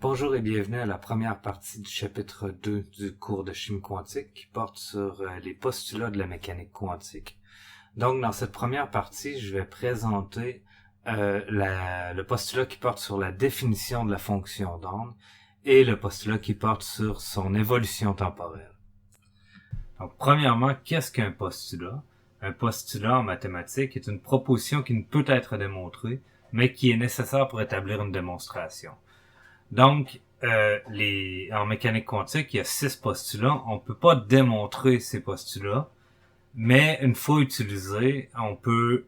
Bonjour et bienvenue à la première partie du chapitre 2 du cours de chimie quantique qui porte sur les postulats de la mécanique quantique. Donc, dans cette première partie, je vais présenter le postulat qui porte sur la définition de la fonction d'onde et le postulat qui porte sur son évolution temporelle. Donc, premièrement, qu'est-ce qu'un postulat? Un postulat en mathématiques est une proposition qui ne peut être démontrée, mais qui est nécessaire pour établir une démonstration. Donc, en mécanique quantique, il y a 6 postulats. On peut pas démontrer ces postulats, mais une fois utilisés, on peut,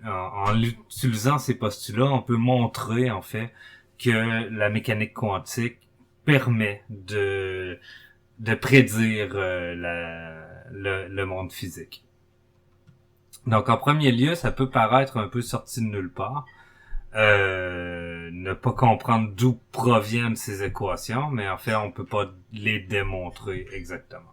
en utilisant ces postulats, on peut montrer en fait que la mécanique quantique permet de prédire le monde physique. Donc, en premier lieu, ça peut paraître un peu sorti de nulle part. Ne pas comprendre d'où proviennent ces équations, mais en fait, on peut pas les démontrer exactement.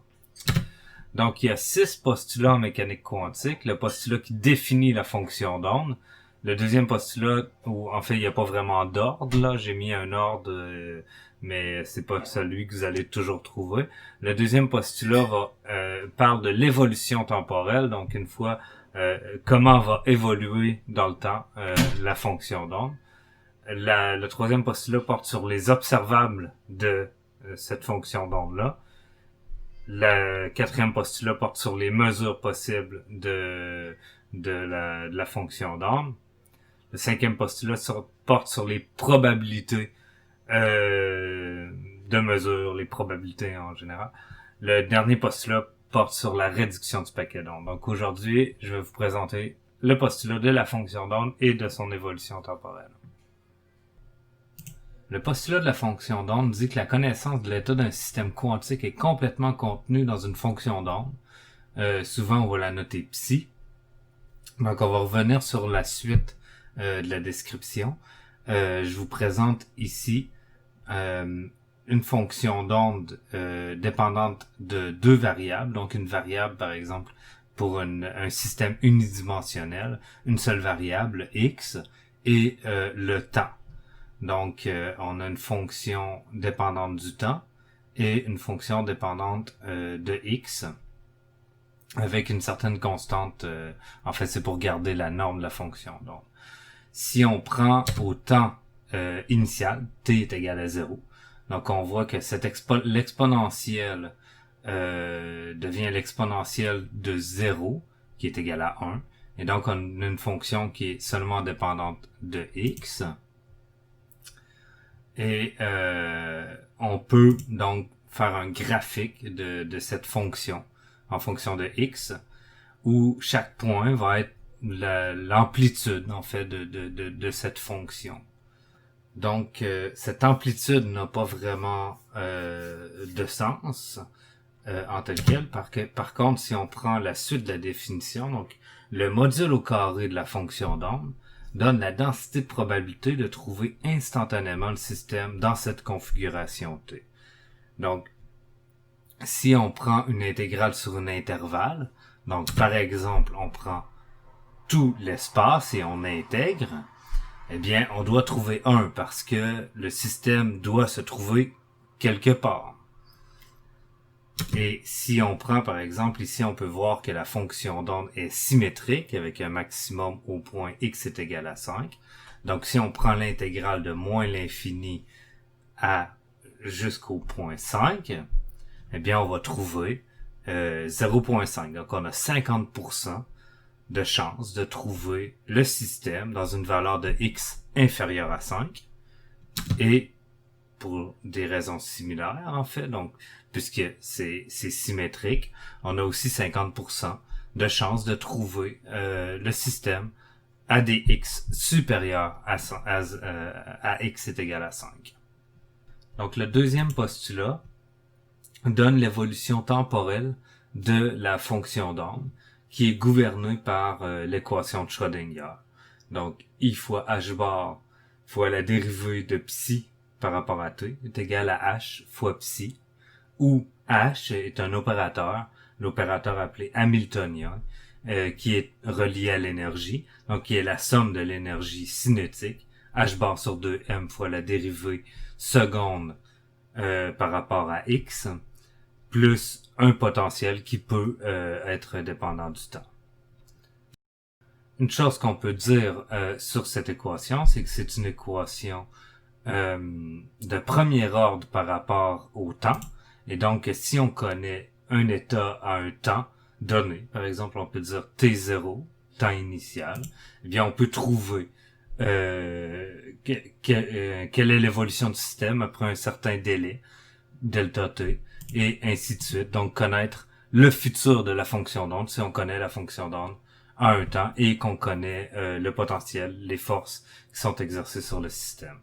Donc, il y a 6 postulats en mécanique quantique. Le postulat qui définit la fonction d'onde. Le deuxième postulat, où en fait, il n'y a pas vraiment d'ordre, là. J'ai mis un ordre, mais c'est pas celui que vous allez toujours trouver. Le deuxième postulat parle de l'évolution temporelle. Donc, une fois comment va évoluer dans le temps la fonction d'onde. Le troisième postulat porte sur les observables de cette fonction d'onde-là. Le quatrième postulat porte sur les mesures possibles de la fonction d'onde. Le cinquième postulat porte sur les probabilités de mesure, les probabilités en général. Le dernier postulat porte sur la réduction du paquet d'onde. Donc aujourd'hui, je vais vous présenter le postulat de la fonction d'onde et de son évolution temporelle. Le postulat de la fonction d'onde dit que la connaissance de l'état d'un système quantique est complètement contenue dans une fonction d'onde. Souvent, on va la noter psi. Donc, on va revenir sur la suite de la description. Je vous présente ici une fonction d'onde dépendante de 2 variables. Donc, une variable, par exemple, pour un système unidimensionnel, une seule variable, x, et le temps. Donc, on a une fonction dépendante du temps et une fonction dépendante de x avec une certaine constante. En fait, c'est pour garder la norme de la fonction. Donc, si on prend au temps initial, t est égal à 0, donc on voit que l'exponentielle devient l'exponentielle de 0, qui est égal à 1. Et donc, on a une fonction qui est seulement dépendante de x. Et on peut donc faire un graphique de cette fonction en fonction de x, où chaque point va être l'amplitude en fait de cette fonction. Donc cette amplitude n'a pas vraiment de sens en tel quel. Par contre, si on prend la suite de la définition, donc le module au carré de la fonction d'onde donne la densité de probabilité de trouver instantanément le système dans cette configuration T. Donc, si on prend une intégrale sur un intervalle, donc par exemple, on prend tout l'espace et on intègre, eh bien, on doit trouver 1 parce que le système doit se trouver quelque part. Et si on prend, par exemple, ici, on peut voir que la fonction d'onde est symétrique avec un maximum au point x est égal à 5. Donc, si on prend l'intégrale de moins l'infini à jusqu'au point 5, eh bien, on va trouver 0.5. Donc, on a 50% de chance de trouver le système dans une valeur de x inférieure à 5. Et pour des raisons similaires, en fait, donc puisque c'est symétrique, on a aussi 50% de chance de trouver le système à des x supérieurs à x est égal à 5. Donc le deuxième postulat donne l'évolution temporelle de la fonction d'onde qui est gouvernée par l'équation de Schrödinger. Donc I fois h bar fois la dérivée de psi par rapport à t est égal à h fois psi, où h est un opérateur, l'opérateur appelé hamiltonien, qui est relié à l'énergie, donc qui est la somme de l'énergie cinétique h bar sur 2m fois la dérivée seconde par rapport à x, plus un potentiel qui peut être dépendant du temps. Une chose qu'on peut dire sur cette équation, c'est que c'est une équation de premier ordre par rapport au temps. Et donc, si on connaît un état à un temps donné, par exemple, on peut dire t0, temps initial, eh bien, on peut trouver quelle est l'évolution du système après un certain délai, delta t, et ainsi de suite. Donc, connaître le futur de la fonction d'onde, si on connaît la fonction d'onde à un temps et qu'on connaît le potentiel, les forces qui sont exercées sur le système.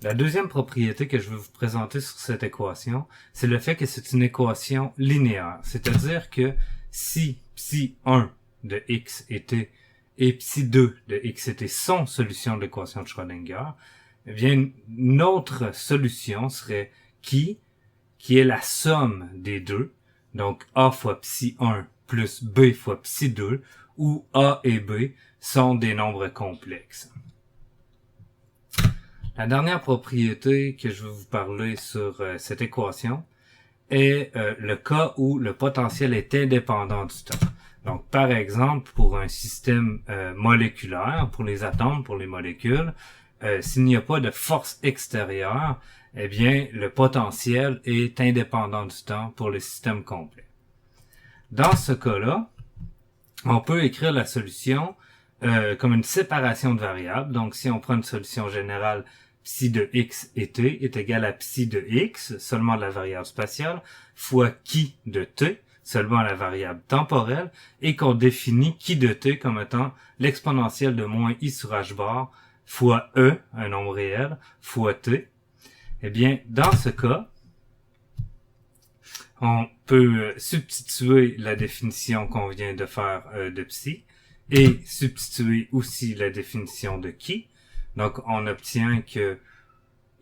La deuxième propriété que je vais vous présenter sur cette équation, c'est le fait que c'est une équation linéaire. C'est-à-dire que si psi1 de x et t et psi2 de x et t sont solutions de l'équation de Schrödinger, eh bien, une autre solution serait qui est la somme des deux, donc a fois psi1 plus b fois psi2, où a et b sont des nombres complexes. La dernière propriété que je vais vous parler sur cette équation est le cas où le potentiel est indépendant du temps. Donc, par exemple, pour un système moléculaire, pour les atomes, pour les molécules, s'il n'y a pas de force extérieure, eh bien, le potentiel est indépendant du temps pour les systèmes complets. Dans ce cas-là, on peut écrire la solution comme une séparation de variables. Donc, si on prend une solution générale, psi de x et t est égal à psi de x, seulement la variable spatiale, fois qui de t, seulement la variable temporelle, et qu'on définit qui de t comme étant l'exponentielle de moins i sur h bar fois e, un nombre réel, fois t. Eh bien, dans ce cas, on peut substituer la définition qu'on vient de faire de psi et substituer aussi la définition de qui. Donc, on obtient que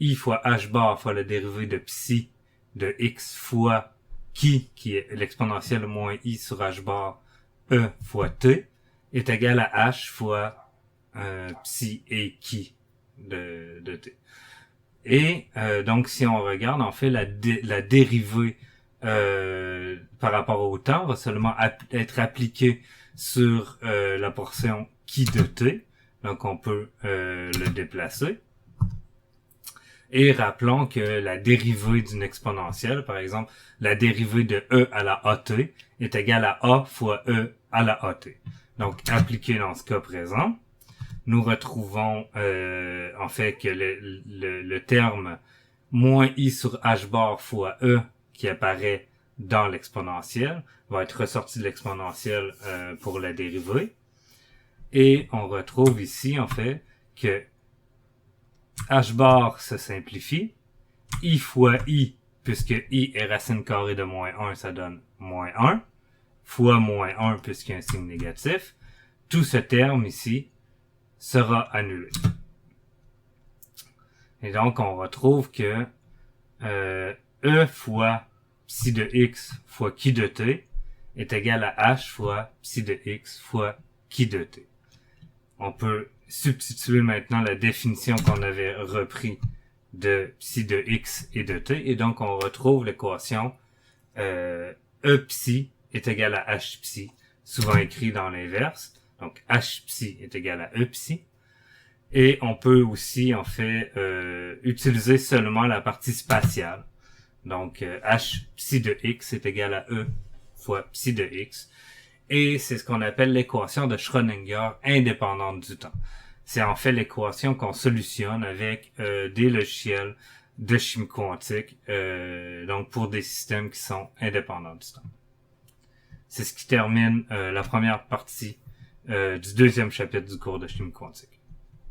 i fois h bar fois la dérivée de psi de x fois qui est l'exponentielle moins i sur h bar e fois t, est égal à h fois psi et qui de t. Et donc, si on regarde, en fait, la dérivée par rapport au temps va seulement être appliquée sur la portion qui de t. Donc, on peut le déplacer. Et rappelons que la dérivée d'une exponentielle, par exemple, la dérivée de e à la at est égale à a fois e à la at. Donc, appliqué dans ce cas présent, nous retrouvons en fait que le terme moins i sur h bar fois e qui apparaît dans l'exponentielle va être ressorti de l'exponentielle pour la dérivée. Et on retrouve ici, en fait, que h bar se simplifie. I fois i, puisque i est racine carrée de moins 1, ça donne moins 1, fois moins 1, puisqu'il y a un signe négatif. Tout ce terme ici sera annulé. Et donc, on retrouve que e fois psi de x fois qui de t est égal à h fois psi de x fois qui de t. On peut substituer maintenant la définition qu'on avait repris de psi de x et de t, et donc on retrouve l'équation e psi est égal à h psi, souvent écrit dans l'inverse. Donc h psi est égal à e psi. Et on peut aussi, en fait, utiliser seulement la partie spatiale. Donc, h psi de x est égal à e fois psi de x. Et c'est ce qu'on appelle l'équation de Schrödinger indépendante du temps. C'est en fait l'équation qu'on solutionne avec des logiciels de chimie quantique, donc pour des systèmes qui sont indépendants du temps. C'est ce qui termine la première partie du deuxième chapitre du cours de chimie quantique.